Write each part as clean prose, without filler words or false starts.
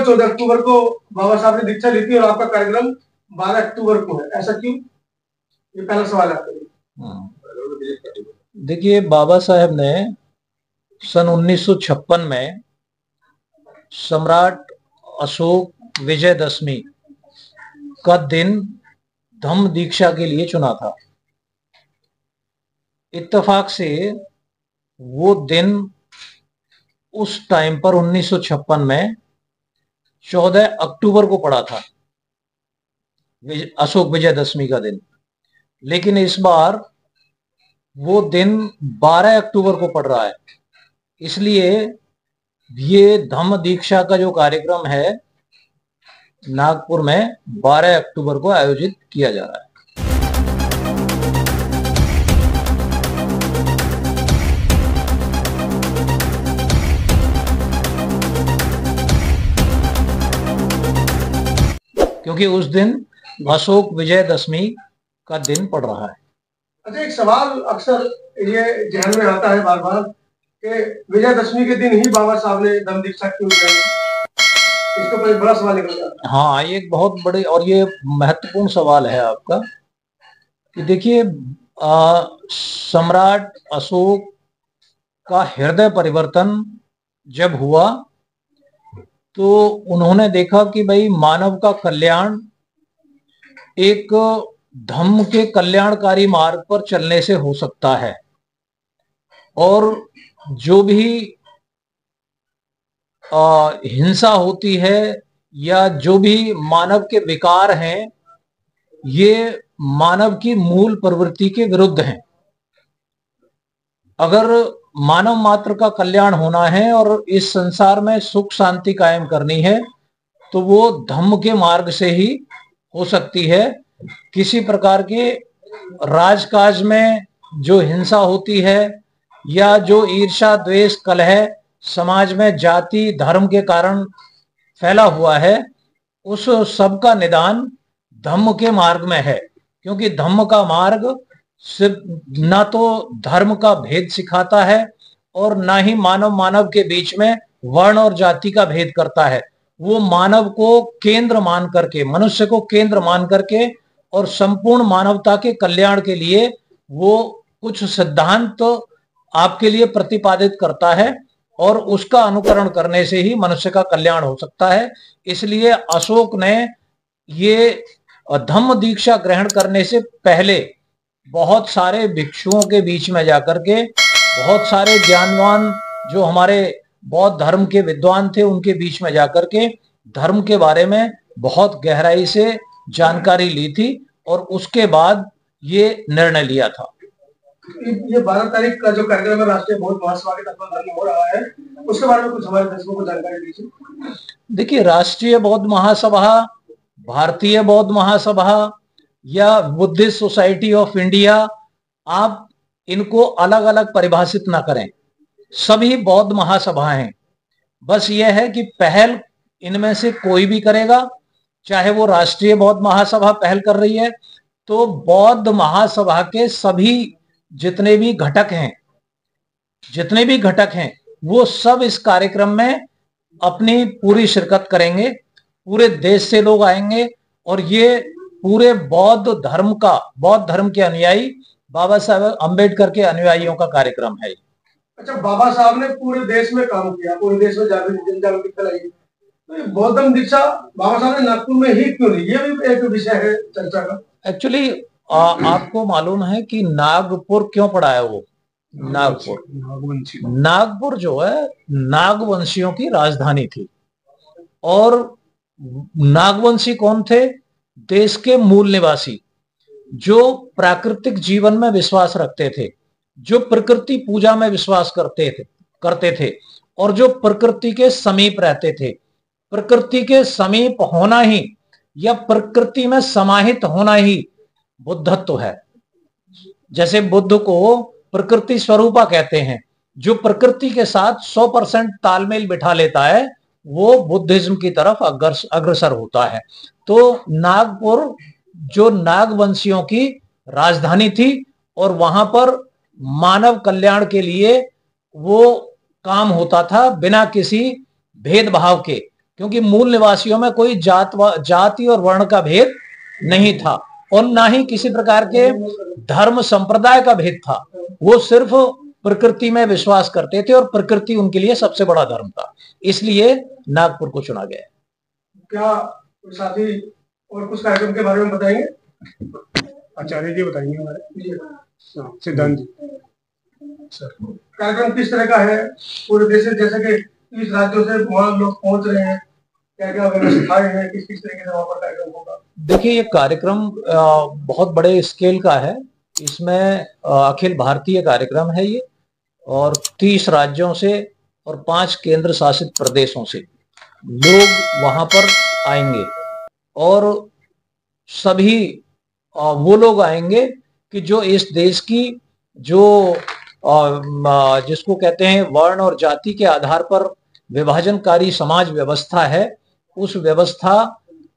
14 अक्टूबर को बाबा साहब ने दीक्षा ली थी और आपका कार्यक्रम 12 अक्टूबर को है, ऐसा क्यों? ये पहला सवाल है आपके लिए। देखिए, बाबा साहब ने सन 1956 में सम्राट अशोक विजयदशमी का दिन धम्म दीक्षा के लिए चुना था। इत्तेफाक से वो दिन उस टाइम पर 1956 में 14 अक्टूबर को पड़ा था, अशोक विजयदशमी का दिन। लेकिन इस बार वो दिन 12 अक्टूबर को पड़ रहा है, इसलिए ये धम्म दीक्षा का जो कार्यक्रम है नागपुर में 12 अक्टूबर को आयोजित किया जा रहा है। क्योंकि उस दिन अशोक विजयदशमी का दिन पड़ रहा है। अच्छा, एक सवाल अक्सर ये ध्यान में आता है बार बार कि विजयदशमी के दिन ही बाबा साहब ने धम्म दीक्षा क्यों ली? इसका कोई बड़ा सवाल निकल जाता है। हाँ, ये एक बहुत बड़े और ये महत्वपूर्ण सवाल है आपका कि देखिए, सम्राट अशोक का हृदय परिवर्तन जब हुआ तो उन्होंने देखा कि भाई मानव का कल्याण एक धम्म के कल्याणकारी मार्ग पर चलने से हो सकता है, और जो भी हिंसा होती है या जो भी मानव के विकार हैं, ये मानव की मूल प्रवृत्ति के विरुद्ध हैं। अगर मानव मात्र का कल्याण होना है और इस संसार में सुख शांति कायम करनी है तो वो धम्म के मार्ग से ही हो सकती है। किसी प्रकार के राजकाज में जो हिंसा होती है या जो ईर्ष्या द्वेष कलह समाज में जाति धर्म के कारण फैला हुआ है, उस सब का निदान धम्म के मार्ग में है। क्योंकि धम्म का मार्ग सिर्फ ना तो धर्म का भेद सिखाता है और ना ही मानव मानव के बीच में वर्ण और जाति का भेद करता है। वो मानव को केंद्र मान करके, मनुष्य को केंद्र मान करके और संपूर्ण मानवता के कल्याण के लिए वो कुछ सिद्धांत तो आपके लिए प्रतिपादित करता है और उसका अनुकरण करने से ही मनुष्य का कल्याण हो सकता है। इसलिए अशोक ने ये धम्म दीक्षा ग्रहण करने से पहले बहुत सारे भिक्षुओं के बीच में जाकर के, बहुत सारे ज्ञानवान जो हमारे बौद्ध धर्म के विद्वान थे उनके बीच में जाकर के धर्म के बारे में बहुत गहराई से जानकारी ली थी और उसके बाद ये निर्णय लिया था। ये 12 तारीख का जो कार्यक्रम है राष्ट्रीय बौद्ध महासभा के तत्वाधान में हो रहा है, उसके बारे में कुछ हमारे दर्शकों को जानकारी दीजिए। देखिए, राष्ट्रीय बौद्ध महासभा, भारतीय बौद्ध महासभा या बुद्धिस्ट सोसाइटी ऑफ इंडिया, आप इनको अलग अलग परिभाषित ना करें, सभी बौद्ध महासभाएं हैं। बस यह है कि पहल इनमें से कोई भी करेगा, चाहे वो राष्ट्रीय बौद्ध महासभा पहल कर रही है तो बौद्ध महासभा के सभी जितने भी घटक हैं वो सब इस कार्यक्रम में अपनी पूरी शिरकत करेंगे। पूरे देश से लोग आएंगे और ये पूरे बौद्ध धर्म के अनुयायी, बाबा साहब अम्बेडकर के अनुयायियों का कार्यक्रम है। अच्छा, बाबा साहब ने पूरे देश में काम किया, पूरे देश में जागृति फैलाई, तो ये बौद्ध दीक्षा बाबा साहब ने नागपुर में ही क्यों ली? ये भी एक विषय है चर्चा का। एक्चुअली आपको मालूम है कि नागपुर क्यों पड़ा है? वो नागपुर जो है नागवंशियों की राजधानी थी। और नागवंशी कौन थे? देश के मूल निवासी जो प्राकृतिक जीवन में विश्वास रखते थे, जो प्रकृति पूजा में विश्वास करते थे और जो प्रकृति के समीप रहते थे। प्रकृति के समीप होना ही या प्रकृति में समाहित होना ही बुद्धत्व है। जैसे बुद्ध को प्रकृति स्वरूपा कहते हैं, जो प्रकृति के साथ 100% तालमेल बिठा लेता है वो बुद्धिज्म की तरफ अग्रसर होता है। तो नागपुर जो नागवंशियों की राजधानी थी और वहां पर मानव कल्याण के लिए वो काम होता था बिना किसी भेदभाव के। क्योंकि मूल निवासियों में कोई जाति और वर्ण का भेद नहीं था और ना ही किसी प्रकार के धर्म संप्रदाय का भेद था। वो सिर्फ प्रकृति में विश्वास करते थे और प्रकृति उनके लिए सबसे बड़ा धर्म था, इसलिए नागपुर को चुना गया। क्या साथी और कुछ कार्यक्रम के बारे में बताएंगे? आचार्य जी बताएंगे हमारे सिद्धांत जी। सर, कार्यक्रम किस तरह का है पूरे देश से, जैसे कि 30 राज्यों से वहां लोग पहुंच रहे हैं, क्या क्या व्यवस्थाएं हैं, किस किस तरीके से वहां पर कार्यक्रम होगा? देखिए, ये कार्यक्रम बहुत बड़े स्केल का है। इसमें अखिल भारतीय कार्यक्रम है ये, और 30 राज्यों से और 5 केंद्र शासित प्रदेशों से लोग वहां पर आएंगे। और सभी वो लोग आएंगे कि जो इस देश की जो जिसको कहते हैं वर्ण और जाति के आधार पर विभाजनकारी समाज व्यवस्था है, उस व्यवस्था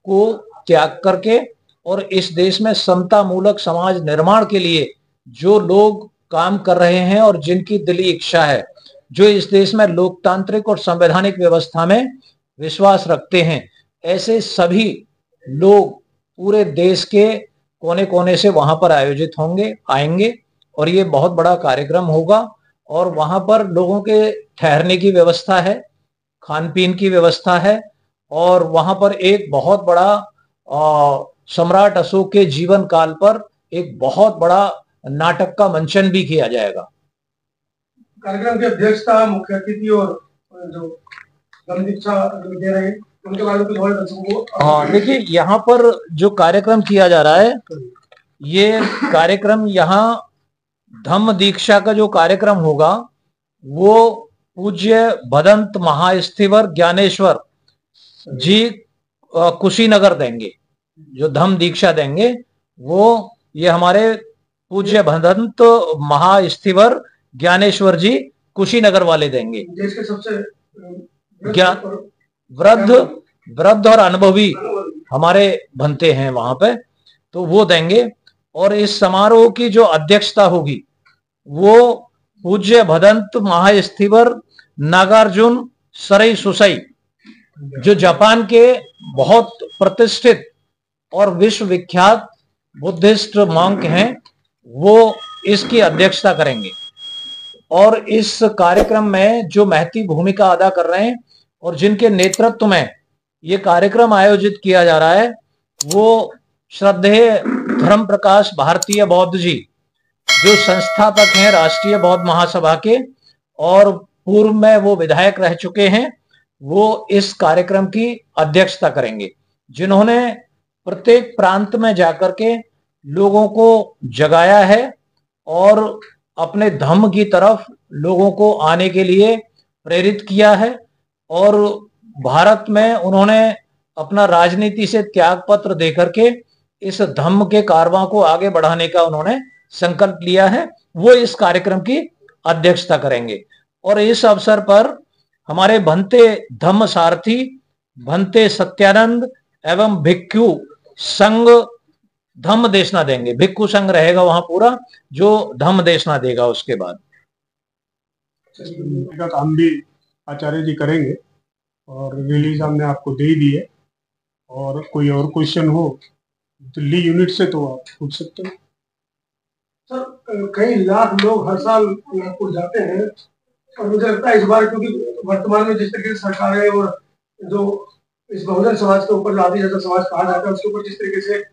को त्याग करके और इस देश में समता मूलक समाज निर्माण के लिए जो लोग काम कर रहे हैं और जिनकी दिली इच्छा है, जो इस देश में लोकतांत्रिक और संवैधानिक व्यवस्था में विश्वास रखते हैं, ऐसे सभी लोग पूरे देश के कोने कोने से वहां पर आयोजित होंगे, आएंगे। और ये बहुत बड़ा कार्यक्रम होगा और वहां पर लोगों के ठहरने की व्यवस्था है, खान पीन की व्यवस्था है, और वहां पर एक बहुत बड़ा सम्राट अशोक के जीवन काल पर एक बहुत बड़ा नाटक का मंचन भी किया जाएगा। कार्यक्रम की अध्यक्षता मुख्य अतिथि और जो धम्म दीक्षा दे रहे हैं उनके बारे में थोड़ा बताओ। देखिए, यहाँ पर जो कार्यक्रम किया जा रहा है, ये कार्यक्रम यहाँ धम्म दीक्षा का जो कार्यक्रम होगा वो पूज्य भदंत महास्थिवर ज्ञानेश्वर जी कुशीनगर देंगे। जो धम्म दीक्षा देंगे वो ये हमारे पूज्य भदंत महास्थिवर ज्ञानेश्वर जी कुशीनगर वाले देंगे। देश के सबसे वृद्ध और अनुभवी हमारे बनते हैं वहां पे, तो वो देंगे। और इस समारोह की जो अध्यक्षता होगी वो पूज्य भदंत महास्थिवर नागार्जुन सरई सुसई, जो जापान के बहुत प्रतिष्ठित और विश्वविख्यात बुद्धिस्ट मॉन्क हैं, वो इसकी अध्यक्षता करेंगे। और इस कार्यक्रम में जो महती भूमिका अदा कर रहे हैं और जिनके नेतृत्व में ये कार्यक्रम आयोजित किया जा रहा है, वो श्रद्धेय धर्म प्रकाश भारतीय बौद्ध जी, जो संस्थापक हैं राष्ट्रीय बौद्ध महासभा के और पूर्व में वो विधायक रह चुके हैं, वो इस कार्यक्रम की अध्यक्षता करेंगे, जिन्होंने प्रत्येक प्रांत में जाकर के लोगों को जगाया है और अपने धम्म की तरफ लोगों को आने के लिए प्रेरित किया है। और भारत में उन्होंने अपना राजनीति से त्याग पत्र देकर के इस धम्म के कारवां को आगे बढ़ाने का उन्होंने संकल्प लिया है। वो इस कार्यक्रम की अध्यक्षता करेंगे। और इस अवसर पर हमारे भंते धम्म सारथी, भंते सत्यानंद एवं भिक्षु संघ धम्म देशना देंगे। भिक्षु संघ रहेगा वहां पूरा, जो धम्म देशना देगा। उसके बाद का काम भी आचार्य जी करेंगे और रिलीज हमने आपको दे दी है। और कोई और क्वेश्चन हो दिल्ली यूनिट से तो आप पूछ सकते हो। सर, कई लाख लोग हर साल नागपुर जाते हैं और मुझे लगता है इस बार, क्योंकि वर्तमान में जिस तरीके से सरकारें और जो इस बहुजन समाज के ऊपर आदि जैसा समाज कहा जाता है उसके ऊपर जिस तरीके से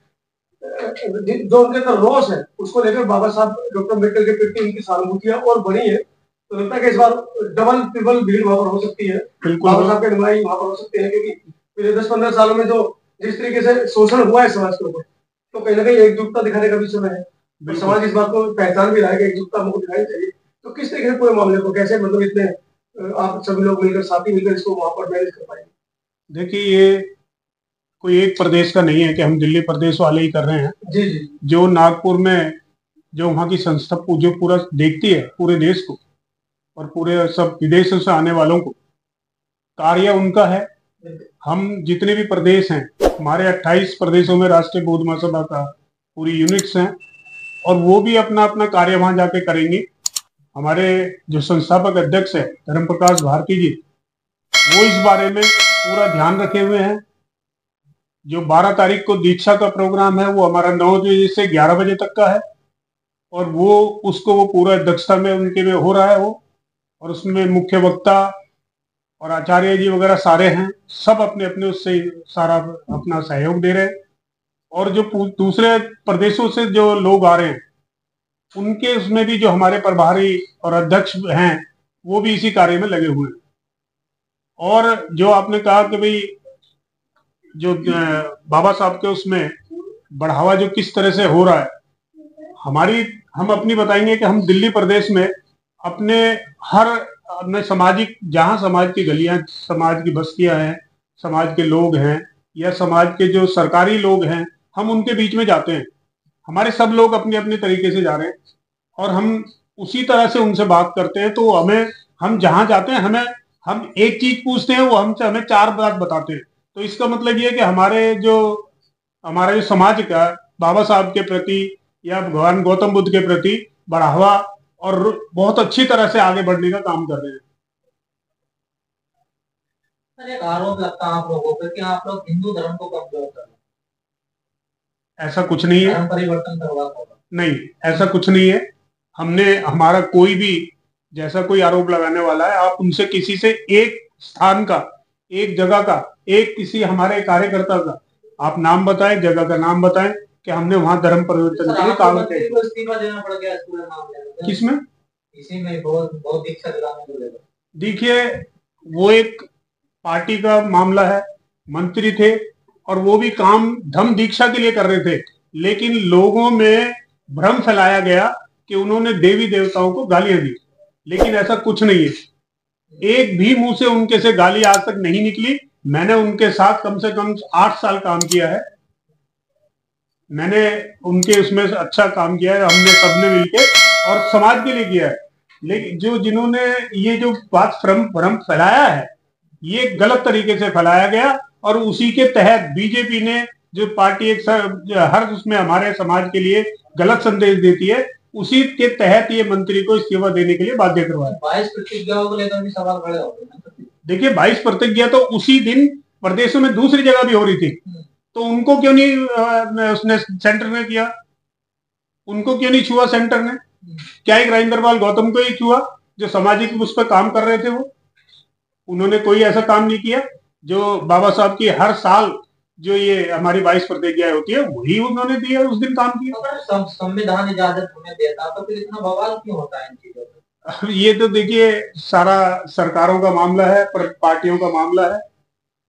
जो उनके अंदर रोष है उसको लेकर बाबा साहब डॉक्टर अम्बेडकर के प्रति उनकी सहानुभूतियां और बढ़ी है, तो लगता है कि इस बार डबल ट्रिपल भीड़ वहां पर हो सकती है। बाबा साहब के अनुयायी वहां पर हो सकते हैं, क्योंकि पिछले 10-15 सालों में जो जिस तरीके से शोषण हुआ है समाज के ऊपर, तो कहीं ना कहीं एकजुटता दिखाने का भी समय है। तो समाज इस बात को पहचान भी रहा है कि एकजुटता हमको दिखानी चाहिए। तो किस तरीके से पूरे मामले को कैसे, मतलब इतने आप सभी लोग मिलकर, साथी मिलकर इसको वहां पर मैनेज कर पाएंगे? देखिए, ये कोई एक प्रदेश का नहीं है कि हम दिल्ली प्रदेश वाले ही कर रहे हैं। जी जी। जो नागपुर में जो वहाँ की संस्था जो पूरा देखती है पूरे देश को और पूरे सब विदेशों से आने वालों को, कार्य उनका है। हम जितने भी प्रदेश हैं, हमारे 28 प्रदेशों में राष्ट्रीय बौद्ध महासभा का पूरी यूनिट्स हैं और वो भी अपना अपना कार्य वहां जाके करेंगे। हमारे जो संस्थापक अध्यक्ष है धर्म प्रकाश भारती जी, वो इस बारे में पूरा ध्यान रखे हुए हैं। जो 12 तारीख को दीक्षा का प्रोग्राम है वो हमारा 9 बजे से 11 बजे तक का है, और वो पूरा दक्षता में उनके में हो रहा है वो, और उसमें मुख्य वक्ता और आचार्य जी वगैरह सारे हैं, सब अपने अपने उससे सारा अपना सहयोग दे रहे हैं। और जो दूसरे प्रदेशों से जो लोग आ रहे हैं उनके उसमें भी जो हमारे प्रभारी और अध्यक्ष हैं वो भी इसी कार्य में लगे हुए हैं। और जो आपने कहा कि भाई जो बाबा साहब के उसमें बढ़ावा जो किस तरह से हो रहा है, हम अपनी बताएंगे कि हम दिल्ली प्रदेश में अपने सामाजिक, जहां समाज की गलियां, समाज की बस्तियां हैं, समाज के लोग हैं या समाज के जो सरकारी लोग हैं, हम उनके बीच में जाते हैं। हमारे सब लोग अपने अपने तरीके से जा रहे हैं और हम उसी तरह से उनसे बात करते हैं। तो हम जहां जाते हैं हम एक चीज पूछते हैं, वो हमें 4 बात बताते हैं। तो इसका मतलब ये है कि हमारा जो समाज का बाबा साहब के प्रति या भगवान गौतम बुद्ध के प्रति बढ़ावा और बहुत अच्छी तरह से आगे बढ़ने का काम कर रहे हैं। एक आरोप लगता है आप लोगों पर कि आप लोग हिंदू धर्म को कमजोर कर रहे हैं। ऐसा कुछ नहीं है, धर्म परिवर्तन करवा नहीं, ऐसा कुछ नहीं है। हमारा कोई भी जैसा कोई आरोप लगाने वाला है, आप उनसे किसी से एक स्थान का, एक जगह का, एक किसी हमारे कार्यकर्ता का आप नाम बताएं, जगह का नाम बताएं कि हमने वहां धर्म परिवर्तन के लिए काम किया। इस्तीफा देना पड़ गया स्कूल नाम किसमें? इसी में बहुत दीक्षा दिलाने को लेकर। देखिए, वो एक पार्टी का मामला है, मंत्री थे और वो भी काम धम्म दीक्षा के लिए कर रहे थे, लेकिन लोगों में भ्रम फैलाया गया कि उन्होंने देवी देवताओं को गालियां दी, लेकिन ऐसा कुछ नहीं है। एक भी मुंह से उनके से गाली आज तक नहीं निकली। मैंने उनके साथ कम से कम 8 साल काम किया है, मैंने उनके उसमें अच्छा काम किया है, हमने सबने मिलके और समाज के लिए किया है। लेकिन जिन्होंने ये जो बात भ्रम फैलाया है, ये गलत तरीके से फैलाया गया और उसी के तहत बीजेपी ने जो पार्टी हर उसमें हमारे समाज के लिए गलत संदेश देती है, उसी के तहत ये मंत्री को इस्तीफा देने के लिए बाध्य करवाया। 22 प्रतिज्ञाओं को लेकर भी सवाल खड़े होते हैं। देखिए, 22 प्रतिज्ञा तो उसी दिन प्रदेशों में दूसरी जगह भी हो रही थी, तो उनको क्यों नहीं उसने सेंटर ने किया? उनको क्यों नहीं छुआ सेंटर ने? क्या एक राजेंद्रपाल गौतम को ही छुआ जो सामाजिक उस पर काम कर रहे थे? उन्होंने कोई ऐसा काम नहीं किया। जो बाबा साहब की हर साल जो ये हमारी 22 प्रतिज्ञाएं होती है, वही उन्होंने दिया, उस दिन काम किया। संविधान इजाजत हमें देता तो फिर इतना बवाल क्यों होता है इन चीजों पर? ये तो देखिए, सारा सरकारों का मामला है, पार्टियों का मामला है।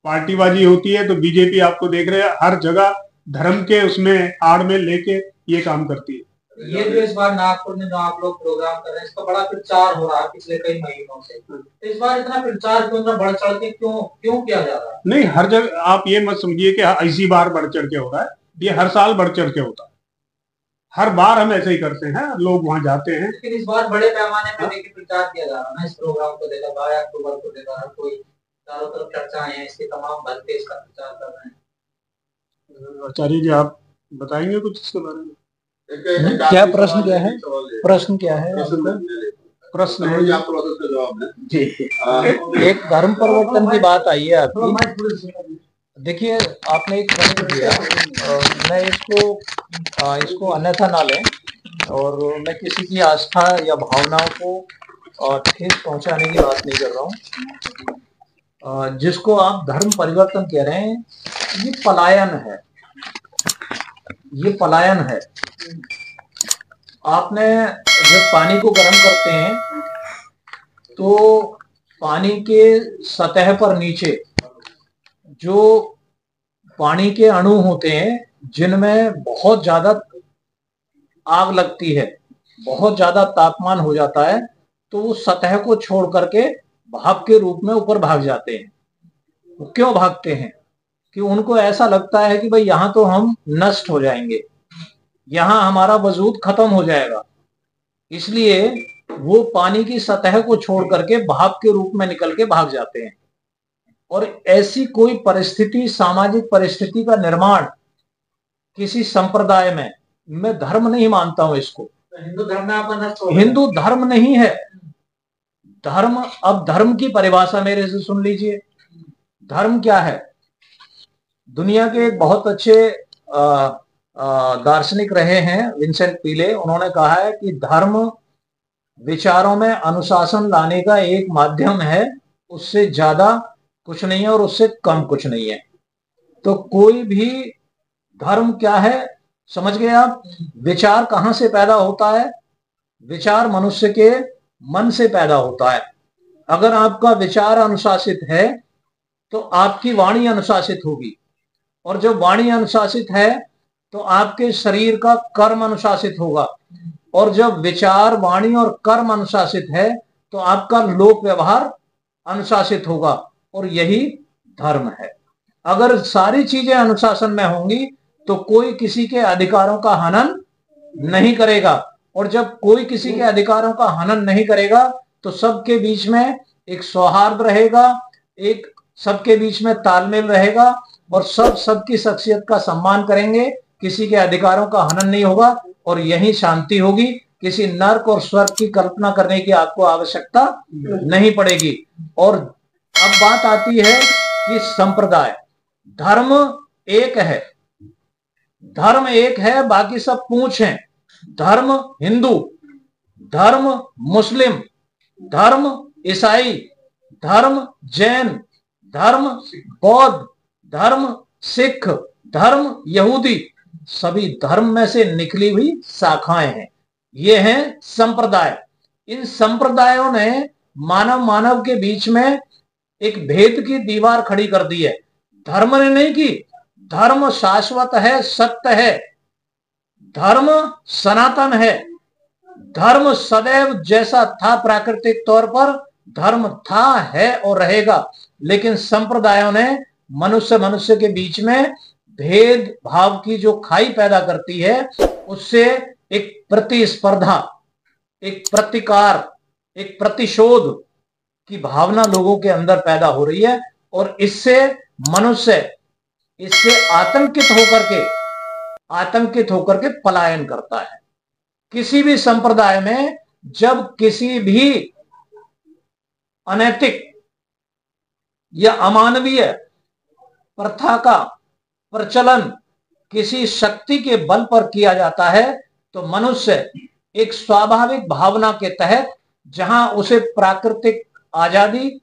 पार्टीबाजी होती है तो बीजेपी आपको देख रहे हैं हर जगह धर्म के उसमें आड़ में लेके ये काम करती है। ये जो इस बार नागपुर में जो आप लोग प्रोग्राम कर रहे हैं, इसका बड़ा प्रचार हो रहा है पिछले कई महीनों से, तो इस बार इतना प्रचार क्यों, इतना बढ़ चढ़ के क्यों किया जा रहा है? नहीं, हर जगह आप ये मत समझिए कि इसी बार बढ़ चढ़ के हो रहा है, ये हर साल बढ़ चढ़ के होता है। हर बार हम ऐसे ही करते हैं, लोग वहां जाते हैं। लेकिन इस बार बड़े पैमाने पे देखिए प्रचार किया जा रहा है इस प्रोग्राम को लेकर, 12 अक्टूबर को लेकर हर कोई चारों तरफ चर्चाएं हैं, इसके तमाम भक्ति इसका प्रचार कर रहे हैं। आचार्य जी, आप बताएंगे कुछ इसके बारे में? क्या प्रश्न क्या है? प्रश्न क्या है? प्रश्न है एक धर्म परिवर्तन की बात आई है आपकी। देखिए, आपने एक प्रश्न किया, मैं इसको अन्यथा ना लें, और मैं किसी की आस्था या भावनाओं को ठेस पहुंचाने की बात नहीं कर रहा हूं। जिसको आप धर्म परिवर्तन कह रहे हैं, ये पलायन है, ये पलायन है। आपने जब पानी को गर्म करते हैं तो पानी के सतह पर नीचे जो पानी के अणु होते हैं, जिनमें बहुत ज्यादा आग लगती है, बहुत ज्यादा तापमान हो जाता है, तो वो सतह को छोड़ करके भाप के रूप में ऊपर भाग जाते हैं। वो क्यों भागते हैं? कि उनको ऐसा लगता है कि भाई यहां तो हम नष्ट हो जाएंगे, यहां हमारा वजूद खत्म हो जाएगा, इसलिए वो पानी की सतह को छोड़ करके भाप के रूप में निकल के भाग जाते हैं। और ऐसी कोई परिस्थिति, सामाजिक परिस्थिति का निर्माण किसी संप्रदाय में, मैं धर्म नहीं मानता हूं इसको, हिंदू धर्म में आप हिंदू धर्म नहीं है। धर्म, अब धर्म की परिभाषा मेरे से सुन लीजिए। धर्म क्या है? दुनिया के एक बहुत अच्छे दार्शनिक रहे हैं विंसेंट पीले, उन्होंने कहा है कि धर्म विचारों में अनुशासन लाने का एक माध्यम है, उससे ज्यादा कुछ नहीं है और उससे कम कुछ नहीं है। तो कोई भी धर्म क्या है, समझ गए आप? विचार कहां से पैदा होता है? विचार मनुष्य के मन से पैदा होता है। अगर आपका विचार अनुशासित है तो आपकी वाणी अनुशासित होगी, और जब वाणी अनुशासित है तो आपके शरीर का कर्म अनुशासित होगा, और जब विचार, वाणी और कर्म अनुशासित है तो आपका लोक व्यवहार अनुशासित होगा, और यही धर्म है। अगर सारी चीजें अनुशासन में होंगी तो कोई किसी के अधिकारों का हनन नहीं करेगा, और जब कोई किसी के अधिकारों का हनन नहीं करेगा तो सबके बीच में एक सौहार्द रहेगा, एक सबके बीच में तालमेल रहेगा, और सब सबकी शख्सियत का सम्मान करेंगे, किसी के अधिकारों का हनन नहीं होगा, और यही शांति होगी। किसी नर्क और स्वर्ग की कल्पना करने की आपको आवश्यकता नहीं पड़ेगी। और अब बात आती है कि संप्रदाय। धर्म एक है, धर्म एक है, बाकी सब पूंछ हैं। धर्म हिंदू, धर्म मुस्लिम, धर्म ईसाई, धर्म जैन, धर्म बौद्ध, धर्म सिख, धर्म यहूदी, सभी धर्म में से निकली हुई शाखाएं हैं। ये हैं संप्रदाय। इन संप्रदायों ने मानव के बीच में एक भेद की दीवार खड़ी कर दी है। धर्म ने नहीं की। धर्म शाश्वत है, सत्य है, धर्म सनातन है, धर्म सदैव जैसा था प्राकृतिक तौर पर, धर्म था, है और रहेगा। लेकिन संप्रदायों ने मनुष्य के बीच में भेद भाव की जो खाई पैदा करती है, उससे एक प्रतिस्पर्धा, एक प्रतिकार, एक प्रतिशोध की भावना लोगों के अंदर पैदा हो रही है, और इससे मनुष्य इससे आतंकित होकर के पलायन करता है। किसी भी संप्रदाय में जब किसी भी अनैतिक या अमानवीय प्रथा का प्रचलन किसी शक्ति के बल पर किया जाता है, तो मनुष्य एक स्वाभाविक भावना के तहत, जहां उसे प्राकृतिक आजादी,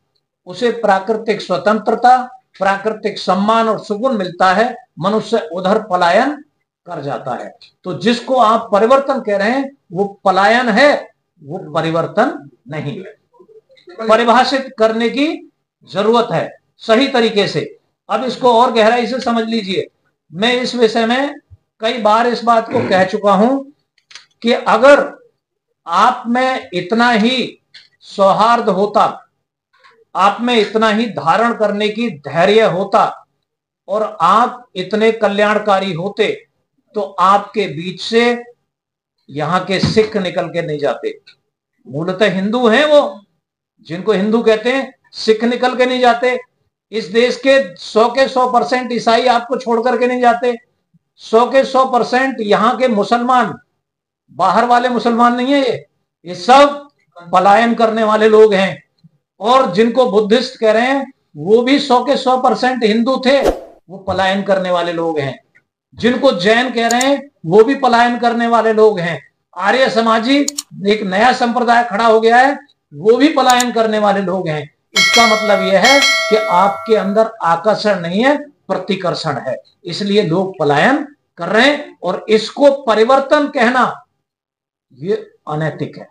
उसे प्राकृतिक स्वतंत्रता, प्राकृतिक सम्मान और सुकून मिलता है, मनुष्य उधर पलायन कर जाता है। तो जिसको आप परिवर्तन कह रहे हैं वो पलायन है, वो परिवर्तन नहीं है। परिभाषित करने की जरूरत है सही तरीके से। अब इसको और गहराई से समझ लीजिए। मैं इस विषय में कई बार इस बात को कह चुका हूं कि अगर आप में इतना ही सौहार्द होता, आप में इतना ही धारण करने की धैर्य होता, और आप इतने कल्याणकारी होते, तो आपके बीच से यहां के सिख निकल के नहीं जाते। मूलतः हिंदू हैं वो, जिनको हिंदू कहते हैं, सिख निकल के नहीं जाते। इस देश के 100% ईसाई आपको छोड़ करके नहीं जाते। 100% यहां के मुसलमान, बाहर वाले मुसलमान नहीं है ये सब पलायन करने वाले लोग हैं। और जिनको बुद्धिस्ट कह रहे हैं वो भी 100% हिंदू थे, वो पलायन करने वाले लोग हैं। जिनको जैन कह रहे हैं वो भी पलायन करने वाले लोग हैं। आर्य समाजी एक नया संप्रदाय खड़ा हो गया है, वो भी पलायन करने वाले लोग हैं। इसका मतलब यह है कि आपके अंदर आकर्षण नहीं है, प्रतिकर्षण है, इसलिए लोग पलायन कर रहे हैं। और इसको परिवर्तन कहना ये अनैतिक है।